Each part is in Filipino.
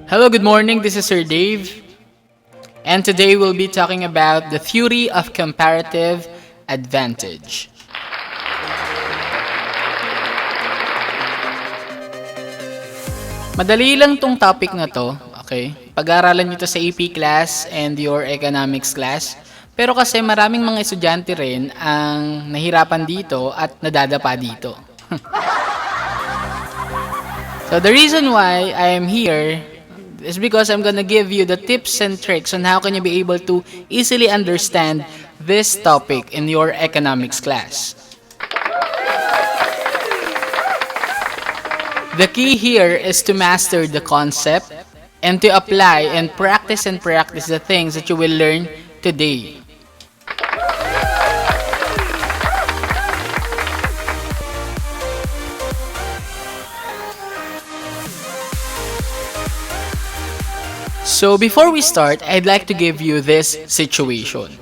Hello, good morning. This is Sir Dave. And today we'll be talking about the theory of comparative advantage. Madali lang tong topic na to, okay? Pag-aaralan nyo to sa AP class and your economics class. Pero kasi maraming mga estudyante rin ang nahirapan dito at nadadapa dito. So the reason why I am here is because I'm gonna give you the tips and tricks on how can you be able to easily understand this topic in your economics class. The key here is to master the concept and to apply and practice the things that you will learn today. So before we start, I'd like to give you this situation.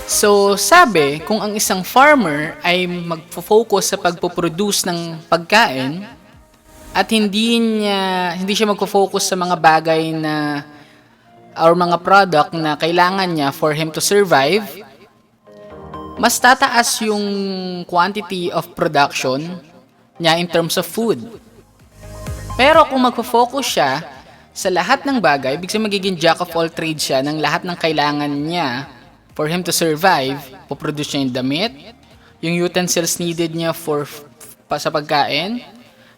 So sabi, kung ang isang farmer ay magfo-focus sa pagpo-produce ng pagkain at hindi siya magfo-focus sa mga bagay na or mga product na kailangan niya for him to survive, mas tataas yung quantity of production niya in terms of food. Pero kung magfo-focus siya sa lahat ng bagay, ibig sabihin magiging jack of all trades siya ng lahat ng kailangan niya for him to survive. Puproduce niya yung damit, yung utensils needed niya sa pagkain,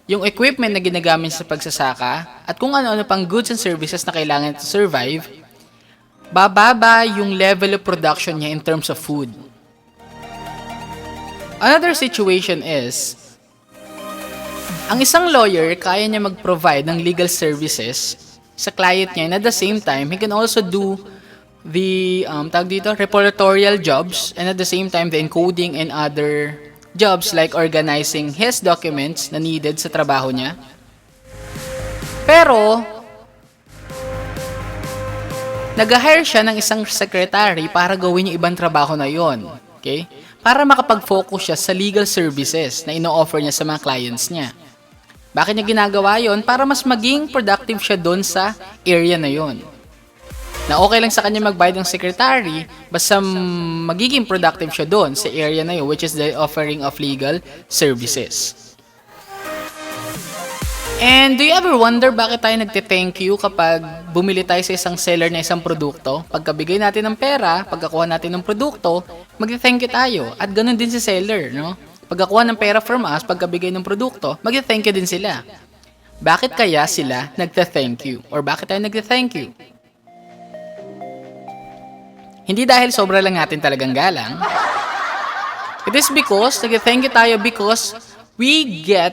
yung equipment na ginagamit sa pagsasaka, at kung ano-ano pang goods and services na kailangan to survive, bababa yung level of production niya in terms of food. Another situation is, ang isang lawyer, kaya niya mag-provide ng legal services sa client niya, and at the same time, he can also do the reportorial jobs, and at the same time, the encoding and other jobs like organizing his documents na needed sa trabaho niya. Pero, nag-hire siya ng isang secretary para gawin yung ibang trabaho na yon, okay? Para makapag-focus siya sa legal services na ino-offer niya sa mga clients niya. Bakit niya ginagawa yon? Para mas maging productive siya doon sa area na yon. Na okay lang sa kanya magbayad ng secretary, basta magiging productive siya doon sa area na yun, which is the offering of legal services. And do you ever wonder bakit tayo nagte-thank you kapag bumili tayo sa isang seller na isang produkto? Pagkabigay natin ng pera, pagkakuha natin ng produkto, magte-thank you tayo. At ganun din si seller, no? Pagkakuha ng pera from us, pagkabigay ng produkto, magte-thank you din sila. Bakit kaya sila nagte-thank you? Or bakit tayo nagte-thank you? Hindi dahil sobra lang natin talagang galang. It is because, nagte-thank you tayo because we get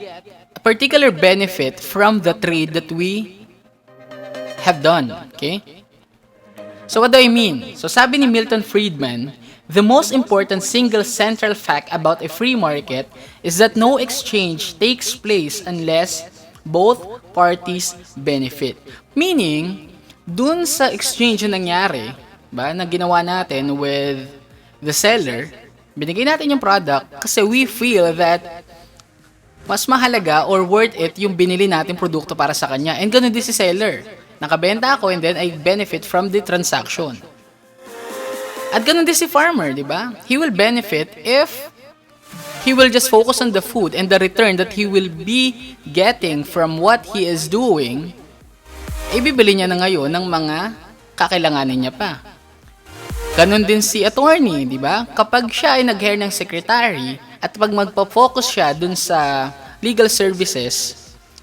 a particular benefit from the trade that we have done. Okay? So what do I mean? So sabi ni Milton Friedman, the most important single central fact about a free market is that no exchange takes place unless both parties benefit. Meaning, dun sa exchange na nangyari, na ginawa natin with the seller, binigay natin yung product kasi we feel that mas mahalaga or worth it yung binili natin produkto para sa kanya. And ganun din si seller. Nakabenta ako and then I benefit from the transaction. At ganun din si farmer, di ba? He will benefit if he will just focus on the food and the return that he will be getting from what he is doing, ibibili niya na ngayon ng mga kakailanganin niya pa. Ganun din si attorney, di ba? Kapag siya ay nag-hire ng secretary at pag magpa-focus siya dun sa legal services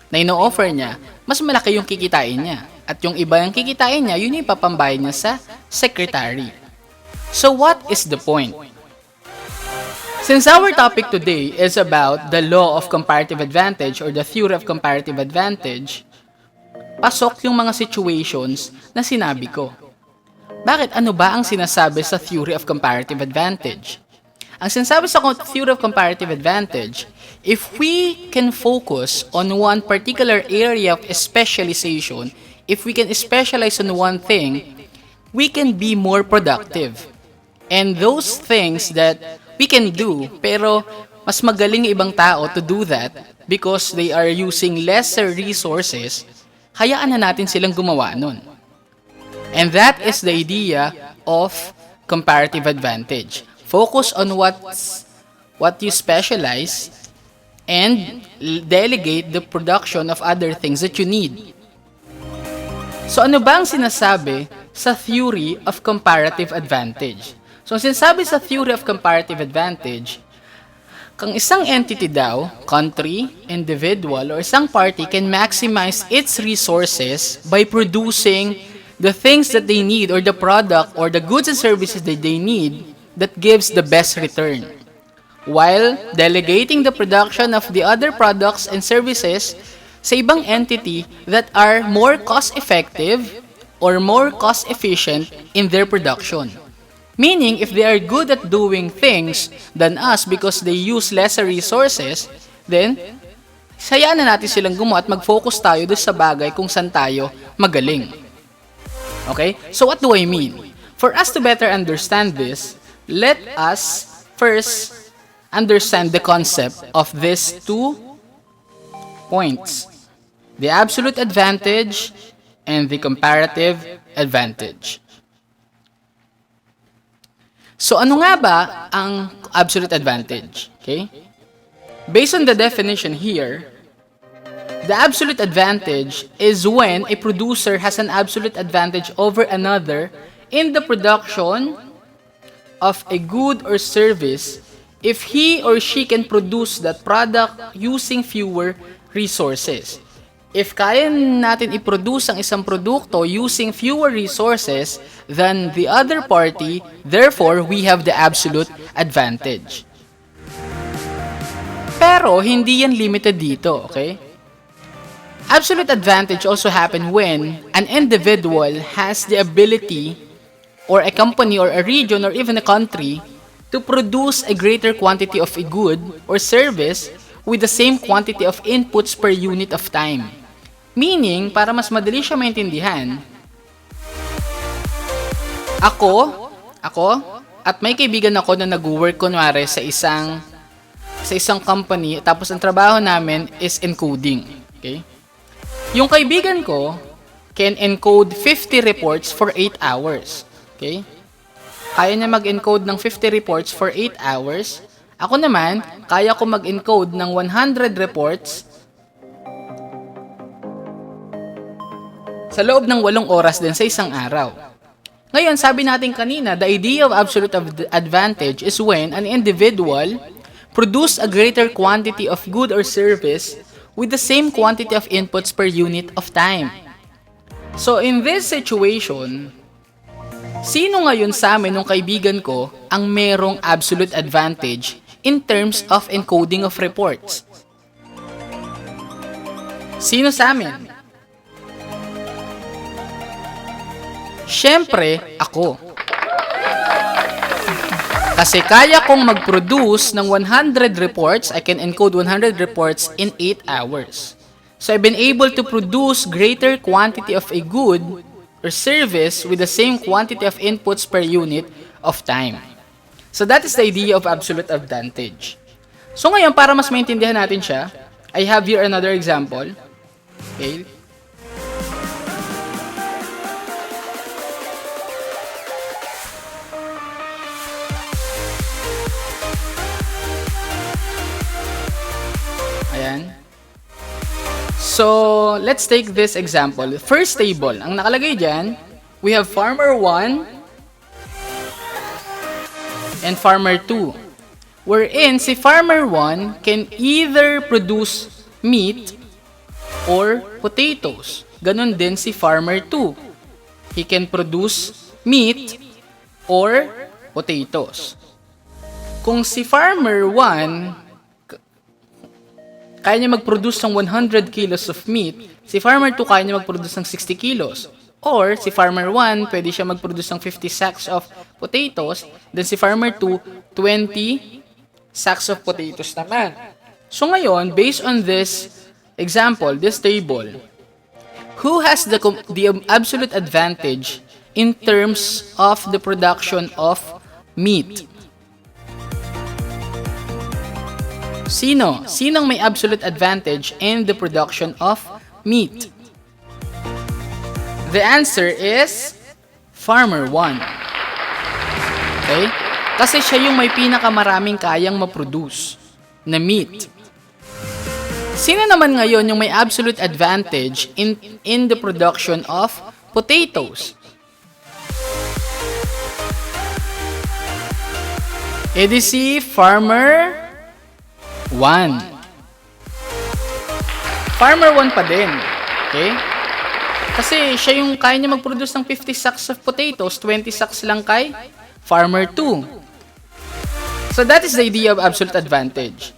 na ino-offer niya, mas malaki yung kikitain niya. At yung iba yung kikitain niya, yun yung ipapambayad niya sa secretary. So what is the point? Since our topic today is about the law of comparative advantage or the theory of comparative advantage, pasok yung mga situations na sinabi ko. Bakit? Ano ba ang sinasabi sa theory of comparative advantage? Ang sinasabi sa theory of comparative advantage, if we can focus on one particular area of specialization, if we can specialize on one thing, we can be more productive. And those things that we can do, pero mas magaling ibang tao to do that because they are using lesser resources, hayaan na natin silang gumawa nun. And that is the idea of comparative advantage. Focus on what you specialize and delegate the production of other things that you need. So ano ba ang sinasabi sa theory of comparative advantage? So ang sinasabi sa theory of comparative advantage, kung isang entity daw, country, individual, or isang party can maximize its resources by producing the things that they need or the product or the goods and services that they need that gives the best return, while delegating the production of the other products and services sa ibang entity that are more cost-effective or more cost-efficient in their production. Meaning, if they are good at doing things than us because they use lesser resources, then sayaan na natin silang gumawa at mag-focus tayo doon sa bagay kung saan tayo magaling. Okay? So what do I mean? For us to better understand this, let us first understand the concept of these 2 points. The absolute advantage and the comparative advantage. So ano nga ba ang absolute advantage? Okay? Based on the definition here, the absolute advantage is when a producer has an absolute advantage over another in the production of a good or service if he or she can produce that product using fewer resources. If kaya natin i-produce ang isang produkto using fewer resources than the other party, therefore, we have the absolute advantage. Pero, hindi yan limited dito, okay? Absolute advantage also happen when an individual has the ability, or a company, or a region, or even a country, to produce a greater quantity of a good or service with the same quantity of inputs per unit of time. Meaning, para mas madali siya maintindihan, ako, at may kaibigan ako na nag-work kunwari sa isang company, tapos ang trabaho namin is encoding. Okay? Yung kaibigan ko can encode 50 reports for 8 hours. Okay? Kaya niya mag-encode ng 50 reports for 8 hours. Ako naman, kaya ko mag-encode ng 100 reports sa loob ng 8 oras din sa isang araw. Ngayon, sabi natin kanina, the idea of absolute advantage is when an individual produce a greater quantity of good or service with the same quantity of inputs per unit of time. So, in this situation, sino ngayon sa amin ng kaibigan ko ang merong absolute advantage in terms of encoding of reports? Sino sa amin? Siyempre, ako. Kasi kaya kong mag-produce ng 100 reports, I can encode 100 reports in 8 hours. So I've been able to produce greater quantity of a good or service with the same quantity of inputs per unit of time. So that is the idea of absolute advantage. So ngayon, para mas maintindihan natin siya, I have here another example. Okay. Ayan. So, let's take this example. First table, ang nakalagay dyan, we have farmer 1 and farmer 2. Wherein, si farmer 1 can either produce meat or potatoes. Ganon din si farmer 2. He can produce meat or potatoes. Kung si farmer 1 kaya niya mag-produce ng 100 kilos of meat, si farmer 2 kaya niya mag-produce ng 60 kilos. Or, si farmer 1, pwede siya mag-produce ng 50 sacks of potatoes, then si farmer 2, 20 sacks of potatoes naman. So ngayon, based on this example, this table, who has the absolute advantage in terms of the production of meat? Sino? Sinong may absolute advantage in the production of meat? The answer is Farmer 1. Okay? Kasi siya yung may pinakamaraming kayang ma-produce na meat. Sino naman ngayon yung may absolute advantage in the production of potatoes? EDC Farmer 1. Farmer 1 pa din. Okay? Kasi siya yung kaya niya mag-produce ng 50 sacks of potatoes, 20 sacks lang kay Farmer 2. So that is the idea of absolute advantage.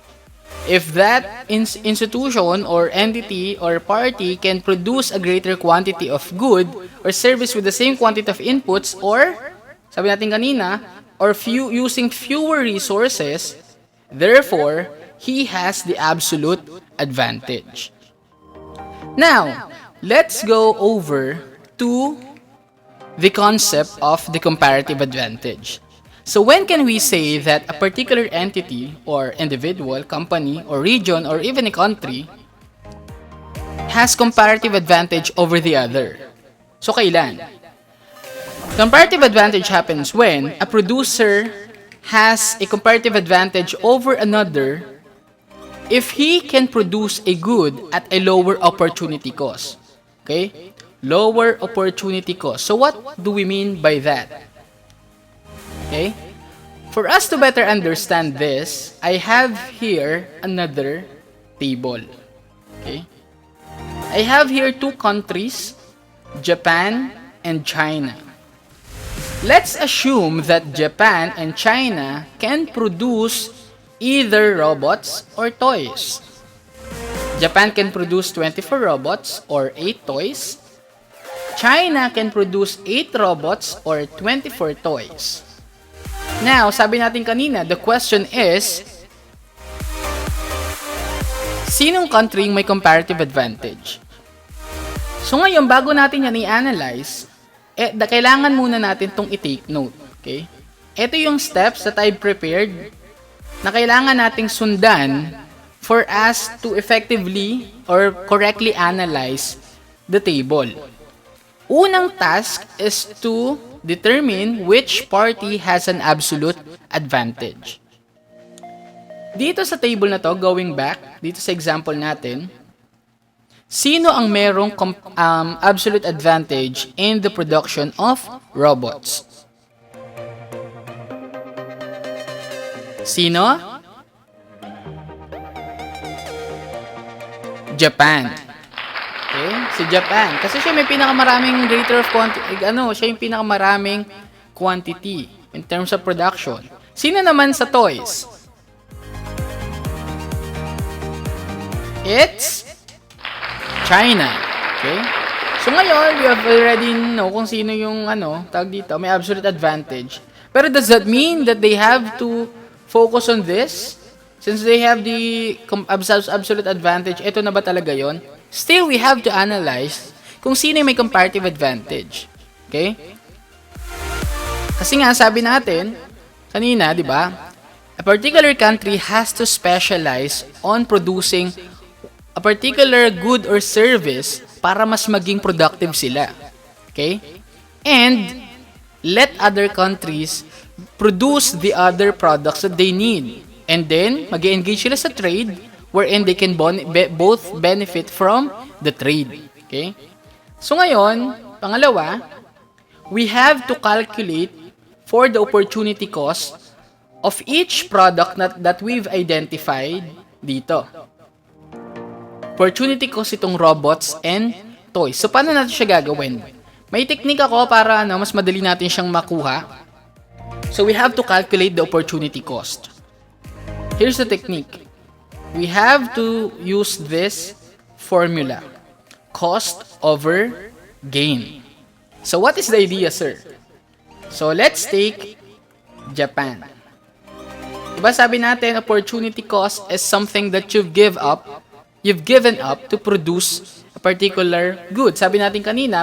If that institution or entity or party can produce a greater quantity of good or service with the same quantity of inputs, or, sabi natin kanina, or using fewer resources, therefore, he has the absolute advantage. Now, let's go over to the concept of the comparative advantage. So when can we say that a particular entity or individual, company, or region, or even a country has comparative advantage over the other? So kailan? Comparative advantage happens when a producer has a comparative advantage over another if he can produce a good at a lower opportunity cost. Okay? Lower opportunity cost. So what do we mean by that? Okay? For us to better understand this, I have here another table. Okay? I have here two countries, Japan and China. Let's assume that Japan and China can produce either robots or toys. Japan can produce 24 robots or 8 toys. China can produce 8 robots or 24 toys. Now, sabi natin kanina, the question is, sinong country may comparative advantage? So ngayon, bago natin yan i-analyze, kailangan muna natin itong i-take note. Okay? Ito yung steps that I've prepared na kailangan nating sundan for us to effectively or correctly analyze the table. Unang task is to determine which party has an absolute advantage. Dito sa table na to, going back, dito sa example natin, sino ang merong absolute advantage in the production of robots? Sino? Japan. Okay? Si Japan. Kasi siya may pinakamaraming greater of quantity, siya yung pinakamaraming quantity in terms of production. Sino naman sa toys? It's China. Okay? So ngayon, we have already know kung sino yung tawag dito, may absolute advantage. Pero does that mean that they have to focus on this? Since they have the absolute advantage, ito na ba talaga yon? Still, we have to analyze kung sino may comparative advantage. Okay? Kasi nga, sabi natin, kanina, di ba? A particular country has to specialize on producing a particular good or service para mas maging productive sila. Okay? And let other countries produce the other products that they need. And then, mag-engage sila sa trade wherein they can both benefit from the trade. Okay? So ngayon, pangalawa, we have to calculate for the opportunity cost of each product that we've identified dito. Opportunity cost itong robots and toys. So paano natin siya gagawin? May technique ako para mas madali natin siyang makuha. So we have to calculate the opportunity cost. Here's the technique. We have to use this formula. Cost over gain. So what is the idea, sir? So let's take Japan. Diba sabi natin, opportunity cost is something that you've given up to produce a particular good. Sabi natin kanina,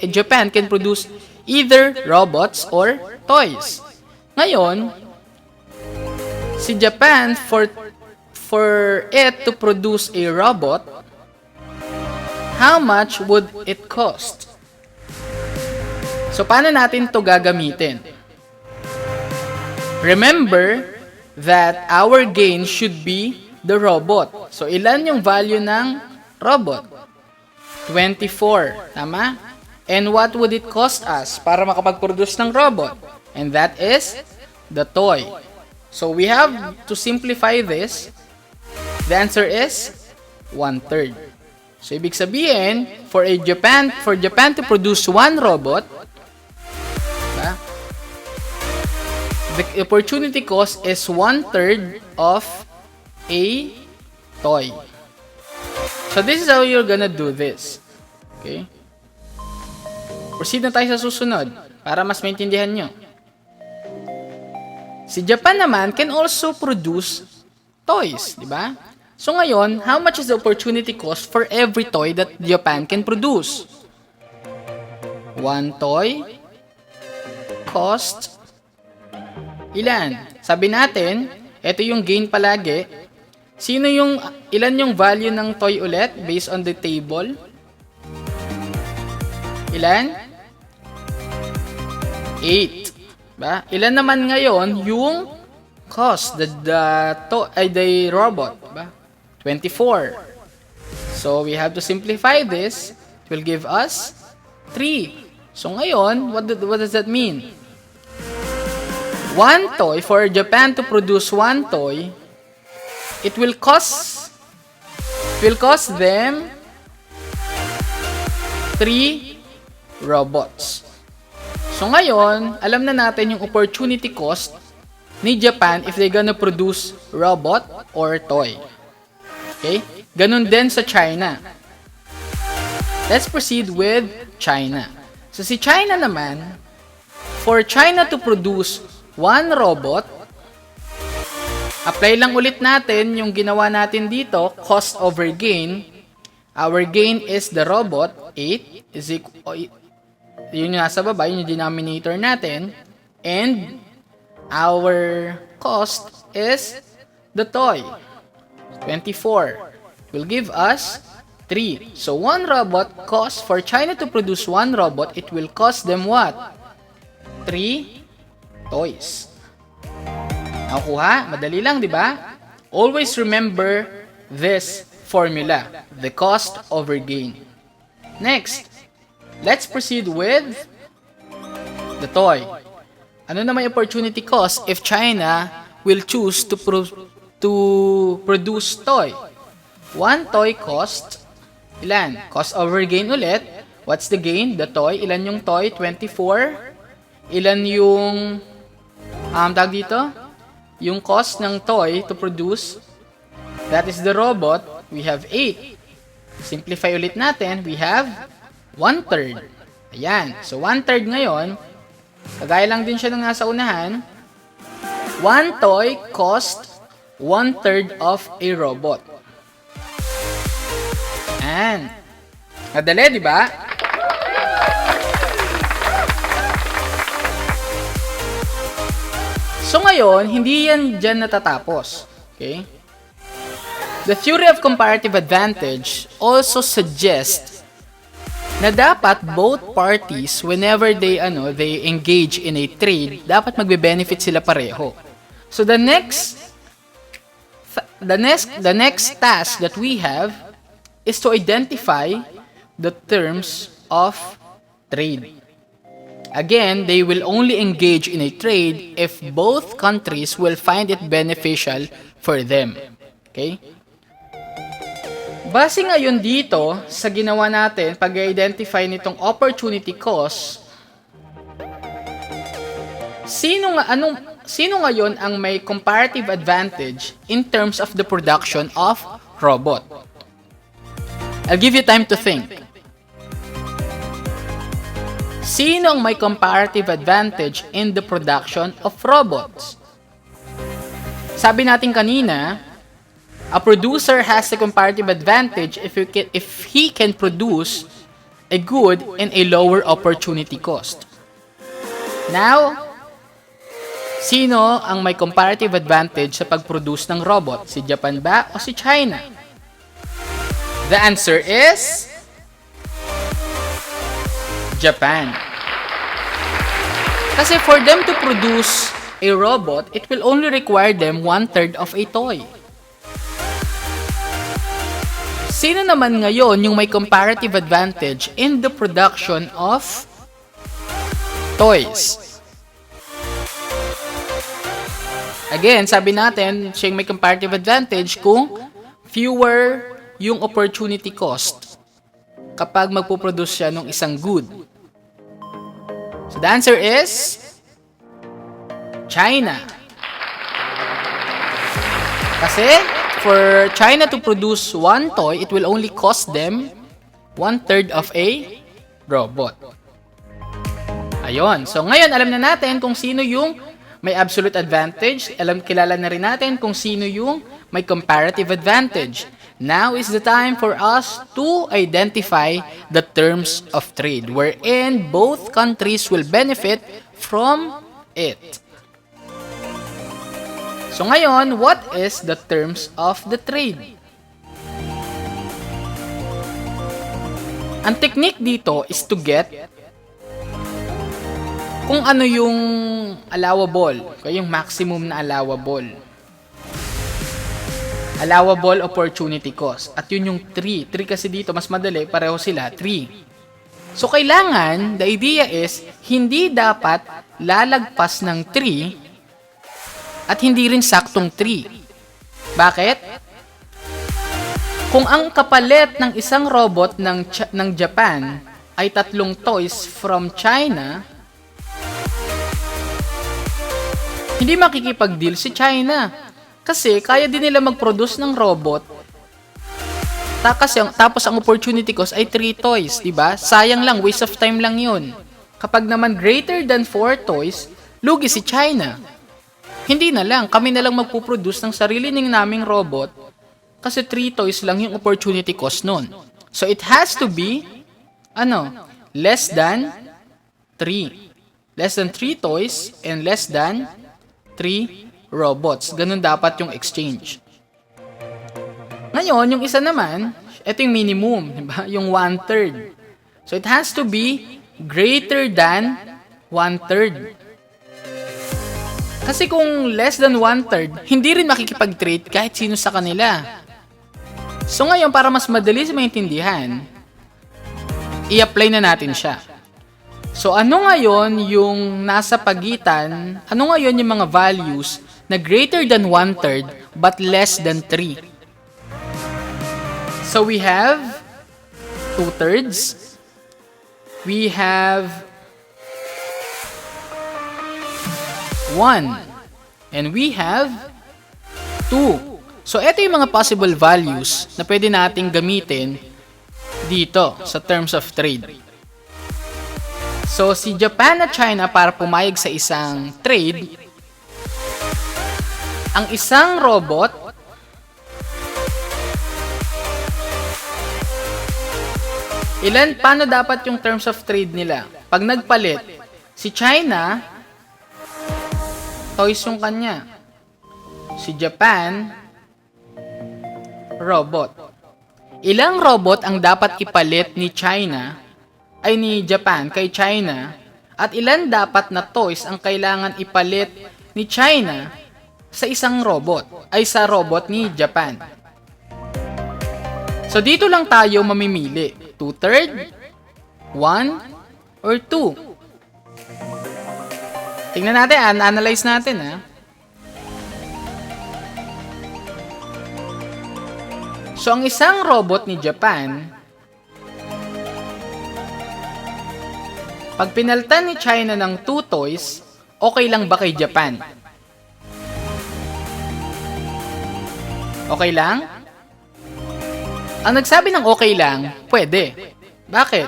Japan can produce either robots or toys. Ngayon, si Japan, for it to produce a robot, how much would it cost? So, paano natin to gagamitin? Remember that our gain should be the robot. So, ilan yung value ng robot? 24. Tama? And what would it cost us para makapag-produce ng robot? And that is the toy. So, we have to simplify this. The answer is 1/3. So, ibig sabihin, for Japan to produce one robot, diba? The opportunity cost is 1/3 of a toy. So, this is how you're gonna do this. Okay? Proceed na tayo sa susunod para mas maintindihan nyo. Si Japan naman can also produce toys, di ba? So ngayon, how much is the opportunity cost for every toy that Japan can produce? One toy cost ilan? Sabi natin, ito yung gain palagi. Ilan yung value ng toy ulit based on the table? Ilan? 8. Ba? Ilan naman ngayon yung cost, the robot? Ba? 24. So, we have to simplify this. It will give us 3. So, ngayon, what does that mean? One toy, for Japan to produce one toy, it will cost them 3 robots. So ngayon, alam na natin yung opportunity cost ni Japan if they're gonna produce robot or toy. Okay? Ganun din sa China. Let's proceed with China. So si China naman, for China to produce one robot, apply lang ulit natin yung ginawa natin dito, cost over gain. Our gain is the robot, 8, is equal, yun yung nasa baba, yun yung denominator natin. And our cost is the toy, 24. Will give us 3. So, one robot cost, for China to produce one robot, it will cost them what? 3 toys. Nakukuha? Madali lang, di ba? Always remember this formula, the cost over gain. Next, let's proceed with the toy. Ano naman yung opportunity cost if China will choose to produce toy? One toy cost, ilan? Cost over gain ulit. What's the gain? The toy. Ilan yung toy? 24. Ilan yung, tawag dito? Yung cost ng toy to produce. That is the robot. We have 8. Simplify ulit natin. We have 1/3. Ayan. So, 1/3 ngayon, kagaya lang din siya nung nasa unahan, one toy cost 1/3 of a robot. Ayan. Madali, di ba? So, ngayon, hindi yan dyan natatapos. Okay? The theory of comparative advantage also suggests na dapat both parties, whenever they engage in a trade, dapat magbe-benefit sila pareho. So the next task that we have is to identify the terms of trade. Again, they will only engage in a trade if both countries will find it beneficial for them. Okay? Base ngayon dito sa ginawa natin pag-identify nitong opportunity cost, sino ngayon ang may comparative advantage in terms of the production of robot? I'll give you time to think. Sino ang may comparative advantage in the production of robots? Sabi natin kanina, a producer has a comparative advantage if he can produce a good in a lower opportunity cost. Now, sino ang may comparative advantage sa pag-produce ng robot? Si Japan ba o si China? The answer is Japan. Kasi for them to produce a robot, it will only require them 1/3 of a toy. Sino naman ngayon yung may comparative advantage in the production of toys? Again, sabi natin, siya yung may comparative advantage kung fewer yung opportunity cost kapag magpuproduce siya ng isang good. So the answer is China. Kasi for China to produce one toy, it will only cost them 1/3 of a robot. Ayun. So ngayon, alam na natin kung sino yung may absolute advantage. Kilala na rin natin kung sino yung may comparative advantage. Now is the time for us to identify the terms of trade wherein both countries will benefit from it. So ngayon, what is the terms of the trade? Ang technique dito is to get kung ano yung allowable, yung maximum na allowable. Allowable opportunity cost. At yun yung 3. 3 kasi dito, mas madali, pareho sila, 3. So kailangan, the idea is, hindi dapat lalagpas ng 3 at hindi rin saktong 3. Bakit? Kung ang kapalit ng isang robot ng Japan ay 3 toys from China, hindi makikipag-deal si China. Kasi kaya din nila mag-produce ng robot. Tapos ang opportunity cost ay 3 toys, diba? Sayang lang, waste of time lang yun. Kapag naman greater than 4 toys, lugi si China. Hindi na lang, kami na lang magpuproduce ng sarili naming robot kasi 3 toys lang yung opportunity cost nun. So it has to be, less than 3. Less than 3 toys and less than 3 robots. Ganun dapat yung exchange. Ngayon, yung isa naman, ito yung minimum, diba? Yung 1/3. So, it has to be greater than 1/3. Kasi kung less than 1/3, hindi rin makikipag-trade kahit sino sa kanila. So, ngayon, para mas madali sa maintindihan, i-apply na natin siya. So, ano ngayon yung nasa pagitan, ano ngayon yung mga values na greater than 1/3 but less than 3? So, we have 2/3. We have 1. And we have 2. So, ito yung mga possible values na pwede nating gamitin dito sa terms of trade. So, si Japan at China para pumayag sa isang trade, ang isang robot paano dapat yung terms of trade nila? Pag nagpalit, si China, toys yung kanya. Si Japan, robot. Ilang robot ang dapat ipalit ni Japan kay China, at ilan dapat na toys ang kailangan ipalit ni China sa isang robot, sa robot ni Japan. So, dito lang tayo mamimili. 2/3, 1, or 2. Tingnan natin, analyze natin. So, ang isang robot ni Japan, pag pinalitan ni China ng 2 toys, okay lang ba kay Japan? Okay lang? Ang nagsabi ng okay lang, pwede. Bakit?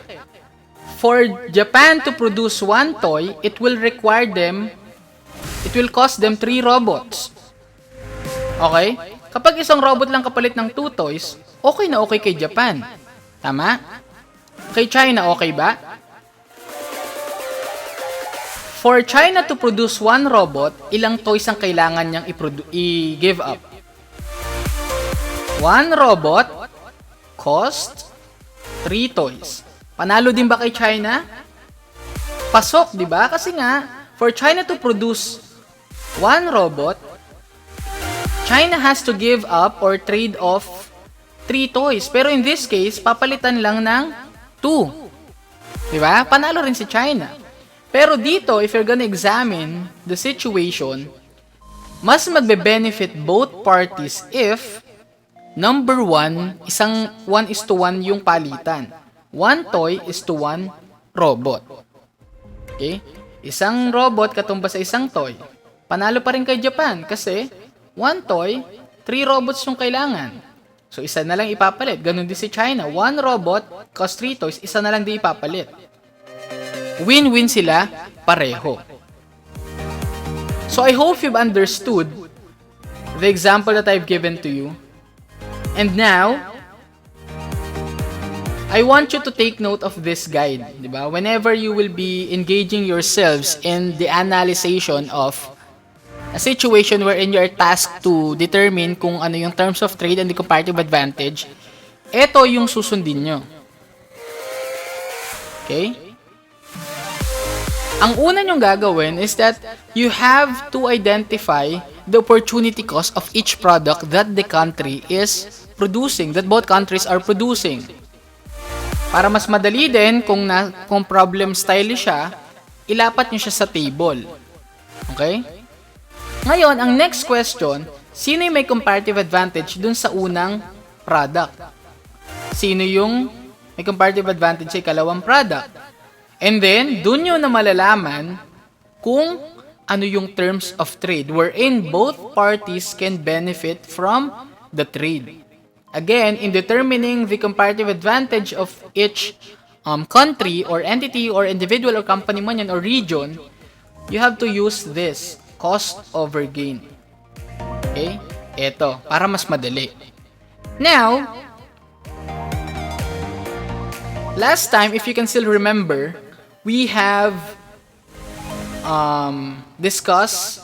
For Japan to produce 1 toy, it will cost them 3 robots. Okay? Kapag isang robot lang kapalit ng 2 toys, okay na okay kay Japan. Tama? Kay China, okay ba? For China to produce 1 robot, ilang toys ang kailangan niyang i-give up? 1 robot cost 3 toys. Panalo din ba kay China? pasok, di ba? Kasi nga, for China to produce one robot, China has to give up or trade off 3 toys. Pero in this case, papalitan lang ng 2. Di ba? Panalo rin si China. Pero dito, if you're gonna examine the situation, mas magbe-benefit both parties if number 1, isang 1:1 yung palitan. 1 toy is to 1 robot. Okay? Isang robot katumbas sa isang toy. Panalo pa rin kay Japan kasi 1 toy, 3 robots yung kailangan. So, isa na lang ipapalit. Ganun din si China. 1 robot, cost 3 toys, isa na lang din ipapalit. Win-win sila, pareho. So, I hope you've understood the example that I've given to you. And now, I want you to take note of this guide. Diba? Whenever you will be engaging yourselves in the analysis of a situation wherein you are tasked to determine kung ano yung terms of trade and the comparative advantage, ito yung susundin nyo. Okay? Ang una nyong gagawin is that you have to identify the opportunity cost of each product that the country is producing, that both countries are producing. Para mas madali din, kung problem stylish siya, ilapat nyo siya sa table. Okay? Ngayon, ang next question, sino yung may comparative advantage dun sa unang product? Sino yung may comparative advantage sa ikalawang product? And then, dun nyo na malalaman kung ano yung terms of trade wherein both parties can benefit from the trade. Again, in determining the comparative advantage of each country or entity or individual or company man yan or region, you have to use this, cost over gain. Okay? Ito, para mas madali. Now, last time, if you can still remember, we have discussed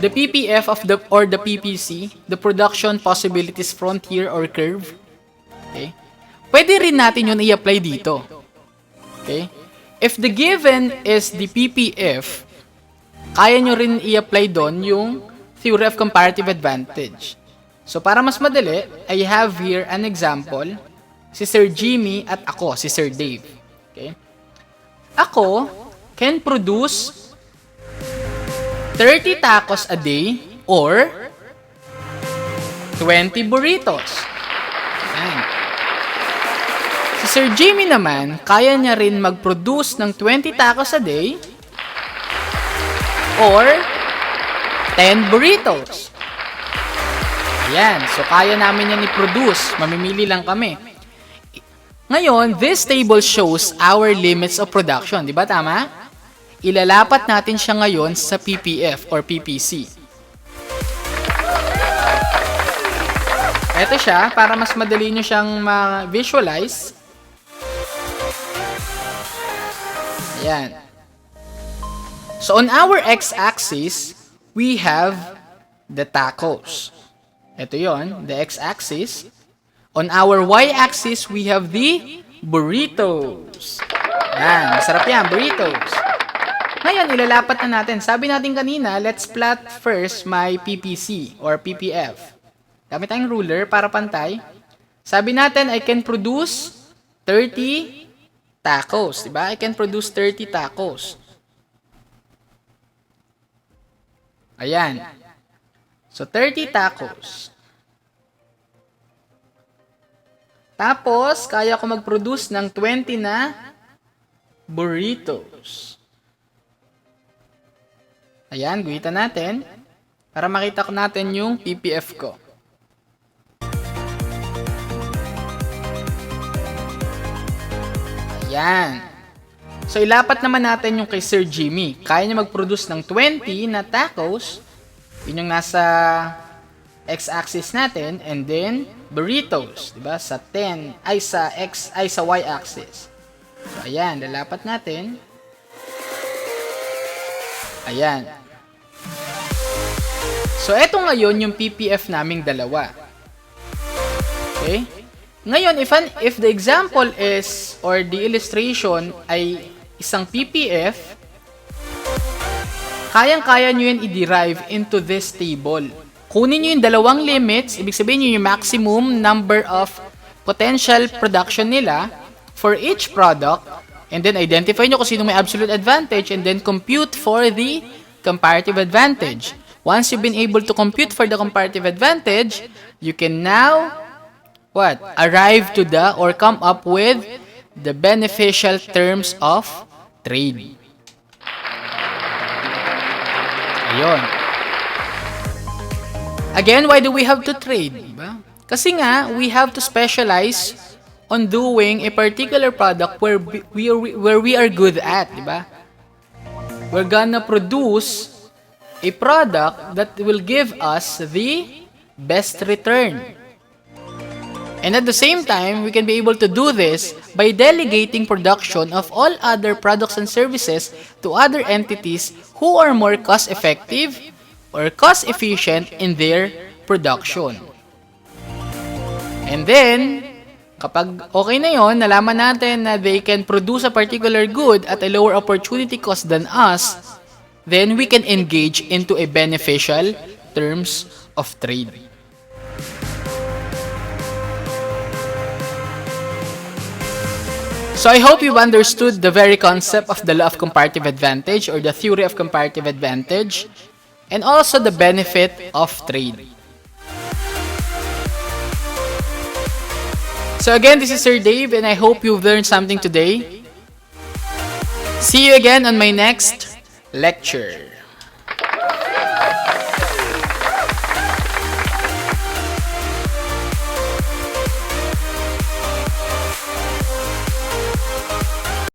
the PPF of the PPC, the production possibilities frontier or curve. Okay? Pwede rin natin yun i-apply dito. Okay? If the given is the PPF, kaya nyo rin i-apply doon yung theory of comparative advantage. So, para mas madali, I have here an example. Si Sir Jimmy at ako, si Sir Dave. Okay? Ako can produce 30 tacos a day or 20 burritos. Ayan. Si Sir Jimmy naman, kaya niya rin mag-produce ng 20 tacos a day or 10 burritos. Ayan. So, kaya namin yan i-produce. Mamimili lang kami. Ngayon, this table shows our limits of production. Di ba tama? Ilalapat natin siya ngayon sa PPF or PPC. Ito siya, para mas madali nyo siyang ma-visualize. Ayan. So, on our x-axis, we have the tacos. Ito yon, the x-axis. On our y-axis, we have the burritos. Ayan, masarap yan, burritos. Ngayon, ilalapat na natin. Sabi natin kanina, let's plot first my PPC or PPF. Gamit tayong ruler para pantay. Sabi natin, I can produce 30 tacos. Diba? I can produce 30 tacos. Ayan. So, 30 tacos. Tapos, kaya ko mag-produce ng 20 na burritos. Ayan, guhitan natin para makita ko natin yung PPF ko. Ayan. So, ilapat naman natin yung kay Sir Jimmy. Kaya niya mag-produce ng 20 na tacos. Yun yung nasa x-axis natin. And then, burritos. Diba? Sa 10, sa y-axis. So, ayan. Lalapat natin. Ayan. So, eto ngayon yung PPF naming dalawa. Okay? Ngayon, if the example is, or the illustration ay isang PPF, kayang-kaya nyo yan i-derive into this table. Kunin nyo yung dalawang limits, ibig sabihin nyo yung maximum number of potential production nila for each product, and then identify nyo kung sino may absolute advantage, and then compute for the comparative advantage. Once you've been able to compute for the comparative advantage, you can now arrive to the or come up with the beneficial terms of trade. Ayun. Again, why do we have to trade? Diba? Kasi nga, we have to specialize on doing a particular product where we are good at. Diba? We're gonna produce a product that will give us the best return. And at the same time, we can be able to do this by delegating production of all other products and services to other entities who are more cost-effective or cost-efficient in their production. And then, kapag okay na yon, nalaman natin na they can produce a particular good at a lower opportunity cost than us, then we can engage into a beneficial terms of trade. So I hope you've understood the very concept of the law of comparative advantage or the theory of comparative advantage, and also the benefit of trade. So again, this is Sir Dave, and I hope you've learned something today. See you again on my next lecture.